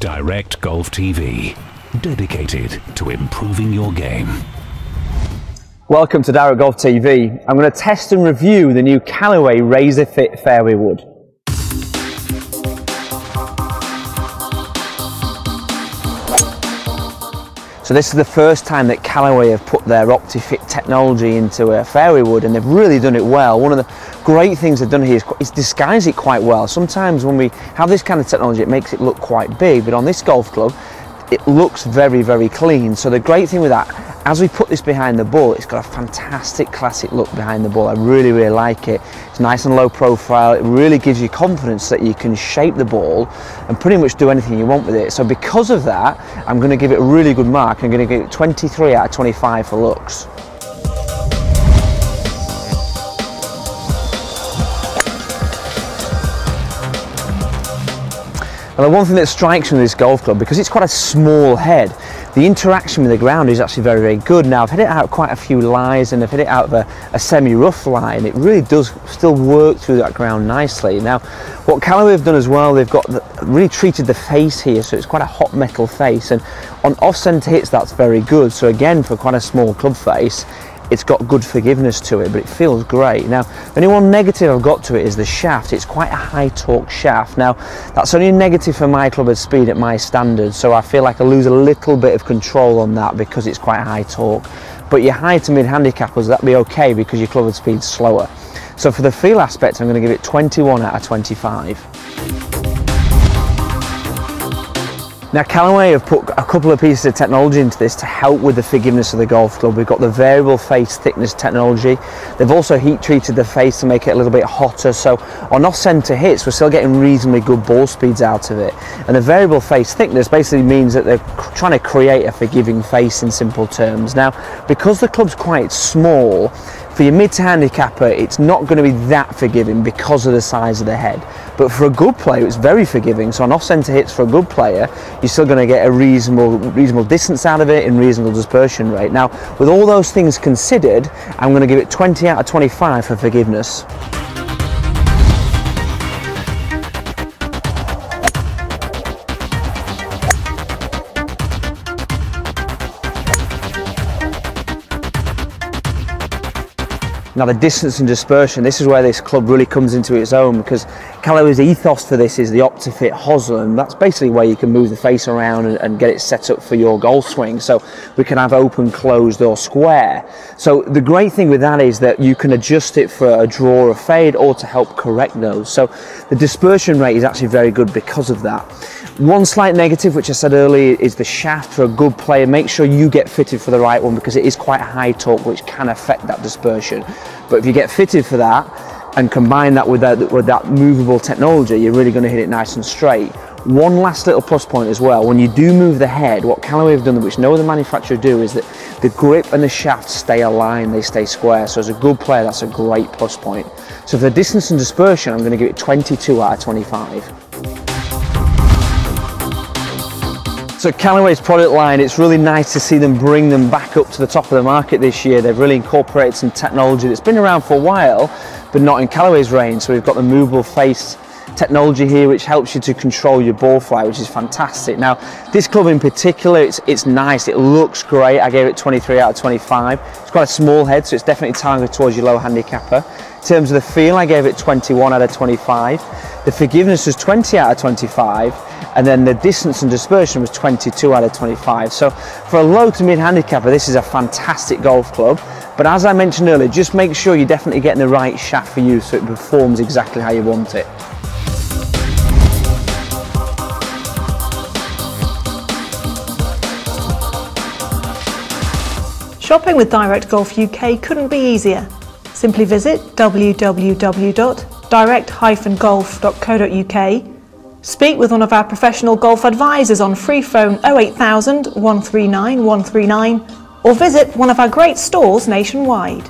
Direct Golf TV, dedicated to improving your game. Welcome to Direct Golf TV. I'm going to test and review the new Callaway RAZR Fit Fairway wood. So this is the first time that Callaway have put their OptiFit technology into a fairway wood, and they've really done it well. One of the great things they've done here is disguise it quite well. Sometimes when we have this kind of technology, it makes it look quite big, but on this golf club, it looks very, very clean. So the great thing with that, as we put this behind the ball, it's got a fantastic classic look behind the ball. I really, really like it. It's nice and low profile. It really gives you confidence that you can shape the ball and pretty much do anything you want with it. So because of that, I'm going to give it a really good mark. I'm going to give it 23 out of 25 for looks. Now, the one thing that strikes me with this golf club, because it's quite a small head, the interaction with the ground is actually very, very good. Now, I've hit it out quite a few lies, and I've hit it out of a semi-rough lie, and it really does still work through that ground nicely. Now, what Callaway have done as well, they've got really treated the face here, so it's quite a hot metal face, and on off-centre hits, that's very good. So again, for quite a small club face, it's got good forgiveness to it, but it feels great. Now, the only one negative I've got to it is the shaft. It's quite a high torque shaft. Now, that's only a negative for my club at speed at my standards, so I feel like I lose a little bit of control on that because it's quite a high torque. But your high to mid handicappers, that'd be okay because your club at speed's slower. So for the feel aspect, I'm going to give it 21 out of 25. Now, Callaway have put a couple of pieces of technology into this to help with the forgiveness of the golf club. We've got the variable face thickness technology. They've also heat treated the face to make it a little bit hotter. So on off-centre hits, we're still getting reasonably good ball speeds out of it. And the variable face thickness basically means that they're trying to create a forgiving face in simple terms. Now, because the club's quite small, for your mid to handicapper, it's not going to be that forgiving because of the size of the head. But for a good player, it's very forgiving. So on off-centre hits for a good player, you're still going to get a reasonable distance out of it and reasonable dispersion rate. Now, with all those things considered, I'm going to give it 20 out of 25 for forgiveness. Now, the distance and dispersion, this is where this club really comes into its own, because Callaway's ethos for this is the OptiFit hosel, and that's basically where you can move the face around and get it set up for your golf swing. So we can have open, closed or square. So the great thing with that is that you can adjust it for a draw or fade or to help correct those. So the dispersion rate is actually very good because of that. One slight negative, which I said earlier, is the shaft. For a good player, make sure you get fitted for the right one because it is quite high torque, which can affect that dispersion. But if you get fitted for that and combine that with that movable technology, you're really going to hit it nice and straight. One last little plus point as well, when you do move the head, what Callaway have done, which no other manufacturer do, is that the grip and the shaft stay aligned, they stay square. So as a good player, that's a great plus point. So for the distance and dispersion, I'm going to give it 22 out of 25. So Callaway's product line, it's really nice to see them bring them back up to the top of the market this year. They've really incorporated some technology that's been around for a while, but not in Callaway's range. So we've got the movable face technology here, which helps you to control your ball flight, which is fantastic. Now, this club in particular, it's nice, it looks great. I gave it 23 out of 25. It's quite a small head, so it's definitely targeted towards your low handicapper. In terms of the feel, I gave it 21 out of 25. The forgiveness was 20 out of 25, and then the distance and dispersion was 22 out of 25. So for a low to mid handicapper, this is a fantastic golf club. But as I mentioned earlier, just make sure you're definitely getting the right shaft for you so it performs exactly how you want it. Shopping with Direct Golf UK couldn't be easier. Simply visit www.direct-golf.co.uk, speak with one of our professional golf advisors on free phone 08000 139 139, or visit one of our great stores nationwide.